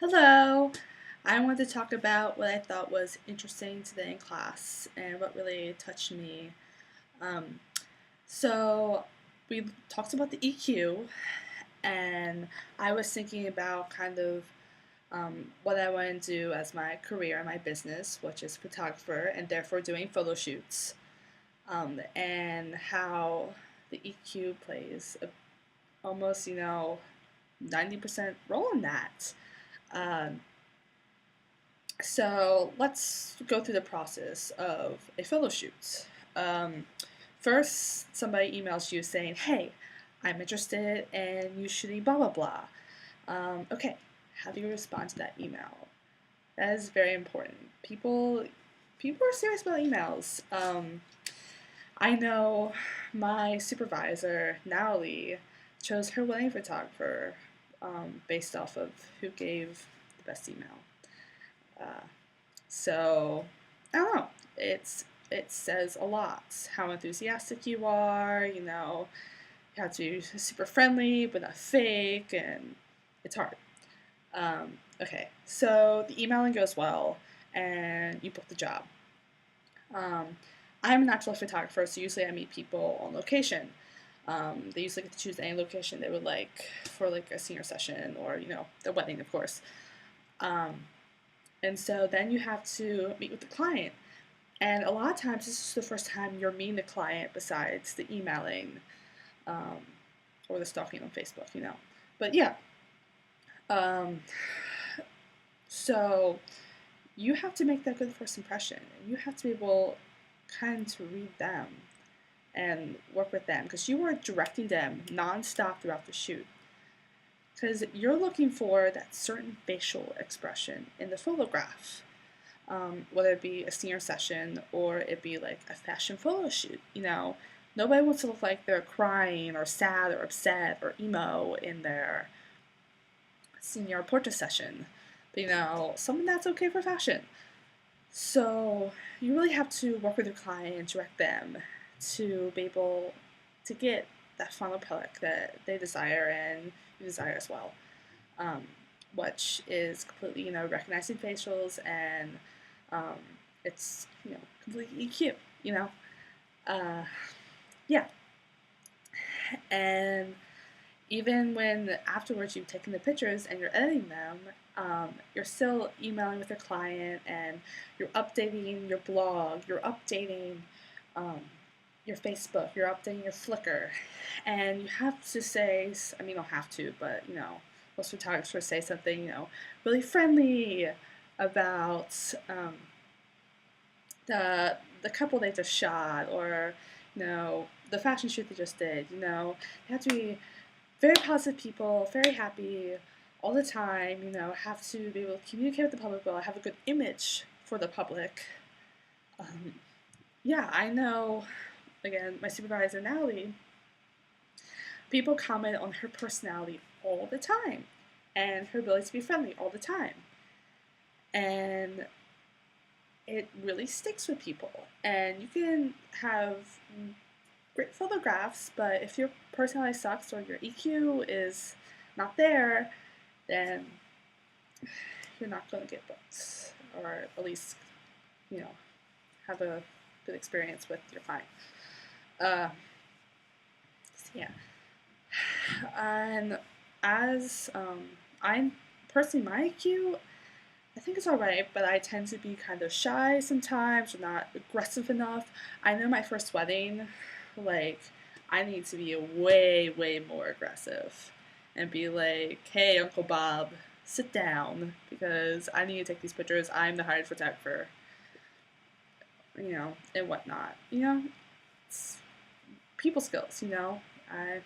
Hello! I wanted to talk about what I thought was interesting today in class and what really touched me. Um, so, we talked about the EQ, and I was thinking about what I want to do as my career and my business, which is photographer, and therefore doing photo shoots, and how the EQ plays almost, 90% role in that. Um, So let's go through the process of a photo shoot. Um, First, somebody emails you saying, "Hey, I'm interested in you shooting blah blah blah." Okay, how do you respond to that email? That is very important. People are serious about emails. I know my supervisor, Natalie, chose her wedding photographer based off of who gave the best email. Uh, So I don't know. It says a lot how enthusiastic you are. You have to be super friendly but not fake, and it's hard. Okay, so the emailing goes well, and you book the job. Um, I'm a natural photographer, so usually I meet people on location. They usually get to choose any location they would like for like a senior session or their wedding, of course. Um, and so then you have to meet with the client. And a lot of times, this is the first time you're meeting the client besides the emailing um, or the stalking on Facebook. But yeah, um, so you have to make that good first impression. You have to be able kind of to read them and work with them because you are directing them nonstop throughout the shoot. Because you're looking for that certain facial expression in the photograph. Whether it be a senior session or it be like a fashion photo shoot. Nobody wants to look like they're crying or sad or upset or emo in their senior portrait session. But something that's okay for fashion. So you really have to work with your client and direct them to be able to get that final product that they desire and you desire as well. Um, which is completely, recognizing facials and um, it's, completely EQ, Uh, yeah. And even when afterwards you've taken the pictures and you're editing them, you're still emailing with your client and you're updating your blog, you're updating um, your Facebook, you're updating your Flickr, and you have to say, I mean, you don't have to, but most photographers say something, really friendly about the couple they just shot, or the fashion shoot they just did. You have to be very positive people, very happy all the time. Have to be able to communicate with the public well, have a good image for the public. Um, yeah, I know. Again, my supervisor Natalie, people comment on her personality all the time, and her ability to be friendly all the time, and it really sticks with people. And you can have great photographs, but if your personality sucks or your EQ is not there, then you're not going to get booked, or at least, you know, have a good experience with your client. Uh, yeah. And as I'm personally, my EQ, I think it's alright, but I tend to be kind of shy sometimes or not aggressive enough. I know my first wedding, like, I need to be way, way more aggressive and be like, hey, Uncle Bob, sit down because I need to take these pictures. I'm the hired photographer, and whatnot. It's people skills. I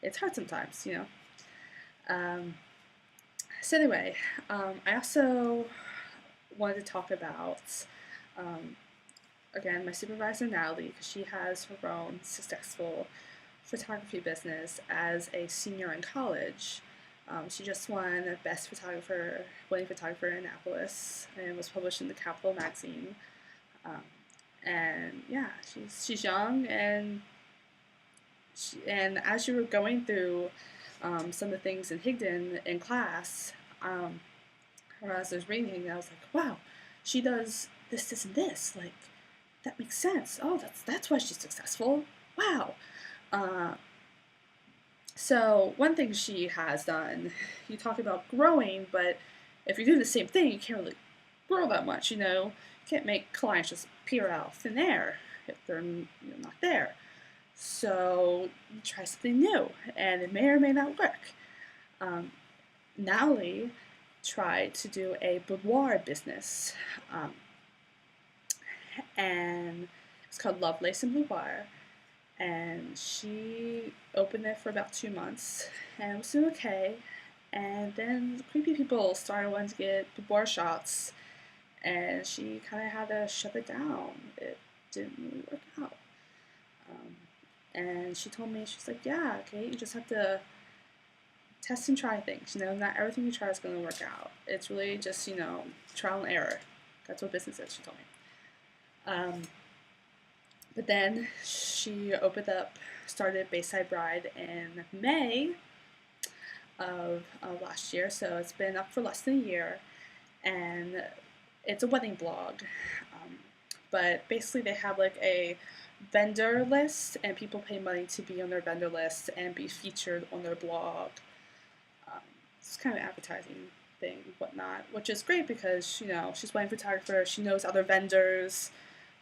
It's hard sometimes. Um, so anyway, I also wanted to talk about, um, again, my supervisor Natalie, because she has her own successful photography business as a senior in college. She just won Best Photographer, Wedding Photographer in Annapolis, and was published in the Capital magazine. Um, and yeah, she's young, and as you were going through some of the things in Higdon in class, or as I was reading, I was like, wow, she does this, this, and this. Like, that makes sense. Oh, that's why she's successful. Wow. Uh, so one thing she has done, you talk about growing, but if you're doing the same thing, you can't really grow that much. You can't make clients just appear out of thin air if they're not there. So you try something new, and it may or may not work. Um, Natalie tried to do a boudoir business, um, and it's called Love Lace and Boudoir. And she opened it for about 2 months, and it was doing okay. And then creepy people started wanting to get boudoir shots, and she kind of had to shut it down. It didn't really work out. Um, and she told me, she's like, yeah, okay, you just have to test and try things. Not everything you try is going to work out. It's really just, trial and error. That's what business is, she told me. But then she started Bayside Bride in May of last year, so it's been up for less than a year, and it's a wedding blog. But basically, they have like a vendor list, and people pay money to be on their vendor list and be featured on their blog. It's kind of advertising thing, whatnot, which is great because she's a wedding photographer. She knows other vendors.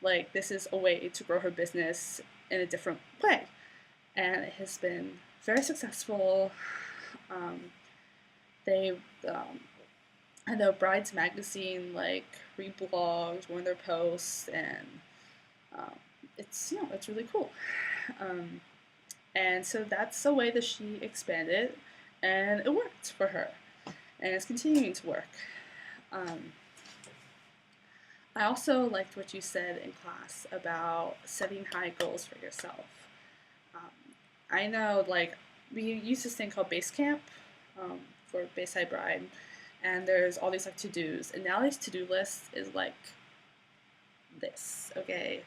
Like, this is a way to grow her business in a different way, and it has been very successful. They I know Brides Magazine like reblogged one of their posts, and it's really cool. And so that's a way that she expanded, and it worked for her, and it's continuing to work. I also liked what you said in class about setting high goals for yourself. I know, like, we use this thing called Base Camp for Bayside Bride, and there's all these like to-dos, and Natalie's to-do list is like this, okay?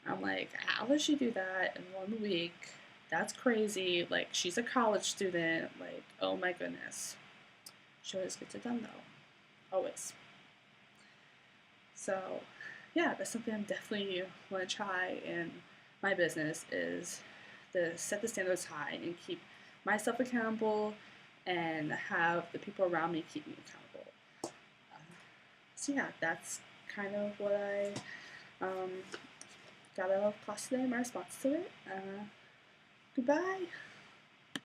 I'm like, how does she do that in 1 week? That's crazy. Like, she's a college student. Like, oh my goodness. She always gets it done though. Always. So, yeah, that's something I'm definitely want to try in my business, is to set the standards high and keep myself accountable and have the people around me keep me accountable. So yeah, that's kind of what I got out of class today, my response to it. Goodbye.